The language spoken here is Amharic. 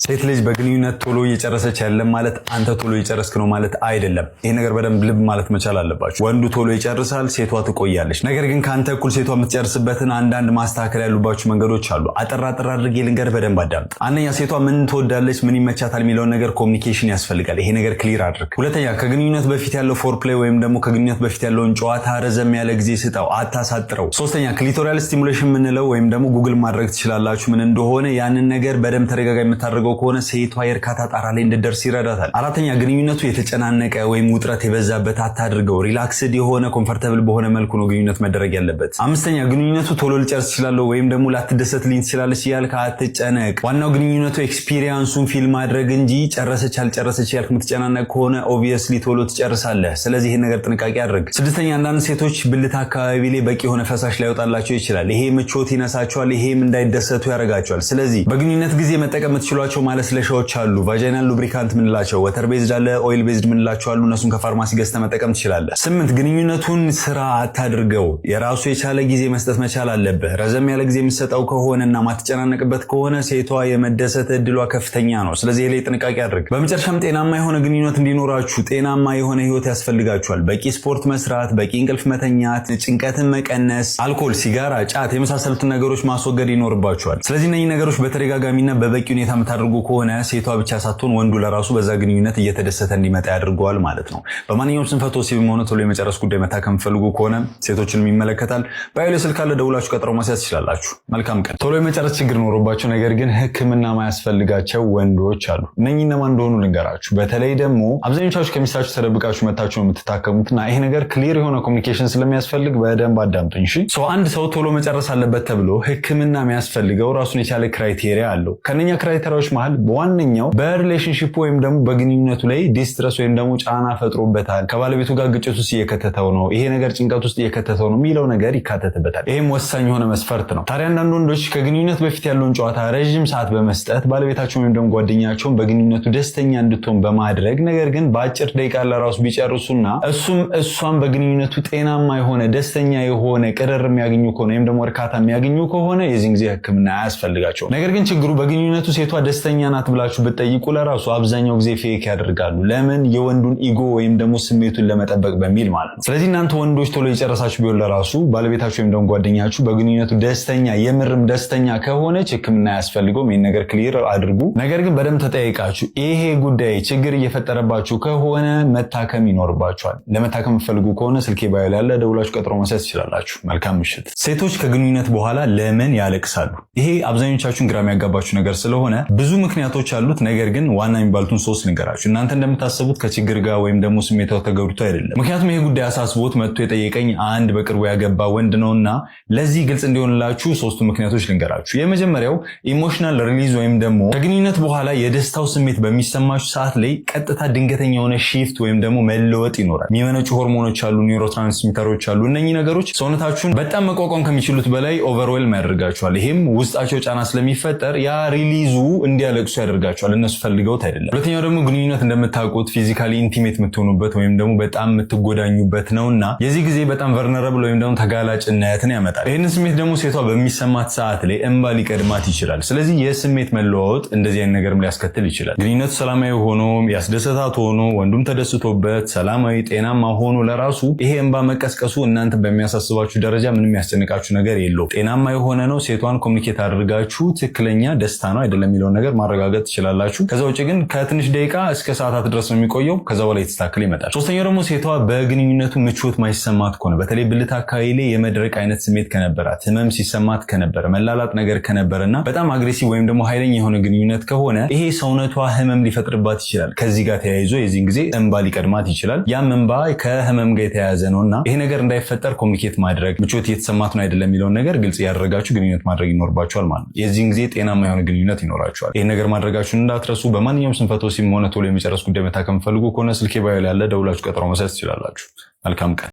ሴት ልጅ በግንኙነት ቶሎ እየጨረሰች ያለም ማለት አንተ ቶሎ እየጨረስክ ነው ማለት አይደለም። ይሄ ነገር በደንብ ልብ ማለት መቻል አለባችሁ። ወንዱ ቶሎ ይጨርሳል፣ ሴቷ ትቆያለች። ነገር ግን ካንተ እኩል ሴቷ የምትጨርስበትን አንዳንድ ማስተካከል ያሉባችሁ መንገዶች አሉ። አጠር አድርጌ ልንገር፣ በደንብ አዳምጥ። አንደኛ፣ ሴቷ ምን ትወዳለች፣ ምን ይመቻታል የሚለውን ነገር ኮሚኒኬሽን ያስፈልጋል። ይሄ ነገር ክሊር አድርግ። ሁለተኛ፣ ከግንኙነት በፊት ያለው ፎርፕሌይ ወይም ደግሞ ከግንኙነት በፊት ያለውን ጨዋታ ረዘም ያለ ጊዜ ስጠው፣ አታሳጥረው። ሶስተኛ፣ ክሊቶሪያል ስቲሙሌሽን የምንለው ወይም ደግሞ ጉግል ማድረግ ትችላላችሁ ምን እንደሆነ። ያንን ነገር በደንብ ተደጋጋሚ የምታደርገው ከሆነ ሴቷ የእርካታ ጣራ ላይ እንድትደርስ ይረዳታል። አራተኛ፣ ግንኙነቱ የተጨናነቀ ወይም ውጥረት የበዛበት አታድርገው። ሪላክስድ የሆነ ኮምፎርታብል በሆነ መልኩ ነው ግንኙነት መደረግ ያለበት። አምስተኛ፣ ግንኙነቱ ቶሎ ልጨርስ ይችላል ወይም ደግሞ ላትደሰትልኝ ትችላለች እያልክ አትጨነቅ። ዋናው ግንኙነቱ ኤክስፒሪየንሱን ፊል ማድረግ እንጂ ጨረሰች አልጨረሰች እያልክ የምትጨናነቅ ከሆነ ኦብቪየስሊ ቶሎ ትጨርሳለህ። ስለዚህ ይሄን ነገር ጥንቃቄ አድርግ። ስድስተኛ፣ አንዳንድ ሴቶች ብልት አካባቢ ላይ በቂ የሆነ ፈሳሽ ላይወጣላቸው ይችላል። ይሄ ምቾት ይነሳቸዋል፣ ይሄም እንዳይደሰቱ ያደርጋቸዋል። ስለዚህ በግንኙነት ጊዜ መጠቀም የምትችሏቸው ማለስለሻዎች አሉ። ቫጃይናል ሉብሪካንት ምንላቸው፣ ወተር ቤዝድ አለ፣ ኦይል ቤዝድ ምንላቸው አሉ። እነሱን ከፋርማሲ ገዝተህ መጠቀም ትችላለህ። 8 ግንኙነቱን ስራ አታድርገው። የራሱ የቻለ ጊዜ መስጠት መቻል አለብህ። ረዘም ያለ ጊዜ የምትሰጠው ከሆነና ማትጨናነቅበት ከሆነ ሴቷ የመደሰት እድሏ ከፍተኛ ነው። ስለዚህ ላይ ጥንቃቄ አድርግ። በመጨረሻም ጤናማ የሆነ ግንኙነት እንዲኖራችሁ ጤናማ የሆነ ህይወት ያስፈልጋችኋል። በቂ ስፖርት መስራት፣ በቂ እንቅልፍ መተኛት፣ ጭንቀትን መቀነስ፣ አልኮል፣ ሲጋራ፣ ጫት የመሳሰሉትን ነገሮች ማስወገድ ይኖርባችኋል። ስለዚህ እነዚህ ነገሮች በተደጋጋሚና በበቂ ሁኔታ የምታደርጉ ከሆነ ሴቷ ብቻ ሳትሆን ወንዱ ለራሱ በዛ ግንኙነት እየተደሰተ እንዲመጣ ያድርገዋል ማለት ነው። በማንኛውም ስንፈት ወሲብ ሆነ ቶሎ የመጨረስ ጉዳይ መታከም ፈልጉ ከሆነ ሴቶችንም ይመለከታል። ባይለ ስልክ አለ፣ ደውላችሁ ቀጠሮ ማስያዝ ትችላላችሁ። መልካም ቀን። ቶሎ የመጨረስ ችግር ኖሮባቸው ነገር ግን ሕክምና ማያስፈልጋቸው ወንዶች አሉ። እነኚህ እነማን እንደሆኑ ልንገራችሁ። በተለይ ደግሞ አብዛኞቻችሁ ከሚስታችሁ ተደብቃችሁ መታችሁ ነው የምትታከሙትና ይሄ ነገር ክሊር የሆነ ኮሚኒኬሽን ስለሚያስፈልግ በደንብ አዳምጡኝ። እሺ፣ አንድ ሰው ቶሎ መጨረስ አለበት ተብሎ ሕክምና የሚያስፈልገው ራሱን የቻለ ክራይቴሪያ አለው። ከነኛ ክራይቴሪያዎች መሃል ዋነኛው በሪሌሽንሺፕ ወይም ደግሞ በግንኙነቱ ላይ ዲስትረስ ወይም ደግሞ ጫና ፈጥሮበታል፣ ከባለቤቱ ጋር ግጭት ውስጥ እየከተተው ነው፣ ይሄ ነገር ጭንቀት ውስጥ እየከተተው ነው የሚለው ነገር ይካተትበታል። ይሄም ወሳኝ የሆነ መስፈርት ነው። ታዲያ አንዳንድ ወንዶች ከግንኙነት በፊት ያለውን ጨዋታ ረዥም ሰዓት በመስጠት ባለቤታቸውን ወይም ደግሞ ጓደኛቸውን በግንኙነቱ ደስተኛ እንድትሆን በማድረግ ነገር ግን በአጭር ደቂቃ ለራሱ ቢጨርሱና እሷም በግንኙነቱ ጤናማ የሆነ ደስተኛ የሆነ ቅርር የሚያገኙ ከሆነ ወይም ደግሞ እርካታ የሚያገኙ ከሆነ የዚህን ጊዜ ሕክምና አያስፈልጋቸውም። ነገር ግን ችግሩ በግንኙነቱ ሴቷ ደስተኛ ናት ብላችሁ ብትጠይቁ ለራሱ አብዛኛው ጊዜ ፌክ ያደርጋሉ። ለምን? የወንዱን ኢጎ ወይም ደግሞ ስሜቱን ለመጠበቅ በሚል ማለት ነው። ስለዚህ እናንተ ወንዶች ቶሎ የጨረሳችሁ ቢሆን ለራሱ ባለቤታችሁ ወይም ደግሞ ጓደኛችሁ በግንኙነቱ ደስተኛ የምርም ደስተኛ ከሆነች ሕክምና አያስፈልገውም። ይህን ነገር ክሊር አድርጉ። ነገር ግን በደንብ ተጠይቃችሁ ይሄ ጉዳይ ችግር እየፈጠረባችሁ ከሆነ መታከም ይኖርባችኋል። ለመታከም የምትፈልጉ ከሆነ ስልኬ ባዮ ላይ ያለ፣ ደውላችሁ ቀጠሮ ማስያዝ ትችላላችሁ። መልካም ምሽት። ሴቶች ከግንኙነት በኋላ ለምን ያለቅሳሉ? ይሄ አብዛኞቻችሁን ግራ የሚያጋባችሁ ነገር ስለሆነ ብዙ ምክንያቶች አሉት። ነገር ግን ዋና የሚባሉትን 3 ንገራችሁ። እናንተ እንደምታስቡት ከችግር ጋር ወይም ደግሞ ስሜታው ተገብቶ አይደለም። ምክንያቱም ይሄ ጉዳይ አሳስቦት መጥቶ የጠየቀኝ አንድ በቅርቡ ያገባ ወንድ ነውና ለዚህ ግልጽ እንዲሆንላችሁ 3 ምክንያቶች ልንገራችሁ። የመጀመሪያው ኢሞሽናል ሪሊዝ ወይም ደግሞ ከግንኙነት በኋላ የደስታው ስሜት በሚሰማችሁ ሰዓት ላይ ቀጥታ ድንገተኛ የሆነ ሺፍት ወይም ደግሞ መለወጥ ይኖራል። የሚመነጩ ሆርሞኖች አሉ፣ ኒውሮትራንስሚተሮች አሉ። እነኚህ ነገሮች ሰውነታችሁን በጣም መቋቋም ከሚችሉት በላይ ኦቨርዌልም ያደርጋችኋል። ይሄም ውስጣቸው ጫና ስለሚፈጠር ያ ሪሊዙ እንዲያለቅሱ ያደርጋቸዋል። እነሱ ፈልገውት አይደለም። ሁለተኛው ደግሞ ግንኙነት እንደምታውቁት ፊዚካሊ ኢንቲሜት የምትሆኑበት ወይም ደግሞ በጣም የምትጎዳኙበት ነውና የዚህ ጊዜ በጣም ቨርነረብል ወይም ደግሞ ተጋላጭነትን ያመጣል። ይህንን ስሜት ደግሞ ሴቷ በሚሰማት ሰዓት ላይ እንባ ሊቀድማት ይችላል። ስለዚህ የስሜት መለዋወጥ እንደዚህ አይነት ነገርም ሊያስከትል ይችላል። ግንኙነቱ ሰላማዊ ሆኖ ያስደሰታት ሆኖ ወንዱም ተደስቶበት ሰላማዊ ጤናማ ሆኖ ለራሱ ይሄ እንባ መቀስቀሱ እናንተ በሚያሳስባችሁ ደረጃ ምንም ያስጨንቃችሁ ነገር የለውም። ጤናማ የሆነ ነው። ሴቷን ኮሚኒኬት አድርጋችሁ ትክክለኛ ደስታ ነው አይደለም የሚለውን ነገር ማረጋገጥ ትችላላችሁ። ከዛ ውጭ ግን ከትንሽ ደቂቃ እስከ ሰዓታት ድረስ ነው የሚቆየው። ከዛ በላይ የተስተካከለ ይመጣል። ሶስተኛው ደግሞ ሴቷ በግንኙነቱ ምቾት ማይሰማት ከሆነ በተለይ ብልት አካባቢ ላይ የመድረቅ አይነት ስሜት ከነበራት፣ ህመም ሲሰማት ከነበረ፣ መላላጥ ነገር ከነበረና በጣም አግሬሲቭ ወይም ደግሞ ኃይለኛ የሆነ ግንኙነት ከሆነ ይሄ ሰውነቷ ህመም ሊፈጥርባት ይችላል። ከዚህ ጋር ተያይዞ የዚህን ጊዜ እንባ ሊቀድማት ይችላል። ያም እንባ ከህመም ጋር የተያያዘ ነውና ይሄ ነገር እንዳይፈጠር ኮሚኒኬት ማድረግ፣ ምቾት እየተሰማት ነው አይደለም የሚለውን ነገር ግልጽ ያደረጋችሁ ግንኙነት ማድረግ ይኖርባችኋል ማለት ነው። የዚህን ጊዜ ጤናማ የሆነ ግንኙነት ይኖራችኋል። ይሄን ነገር ማድረጋችሁን እንዳትረሱ። በማንኛውም ስንፈት ወሲብ ሆነ ቶሎ የመጨረስ ጉዳይ መታከም ፈልጉ ከሆነ ስልኬ ባዮ ላይ ያለ፣ ደውላችሁ ቀጠሮ ማስያዝ ትችላላችሁ። መልካም ቀን።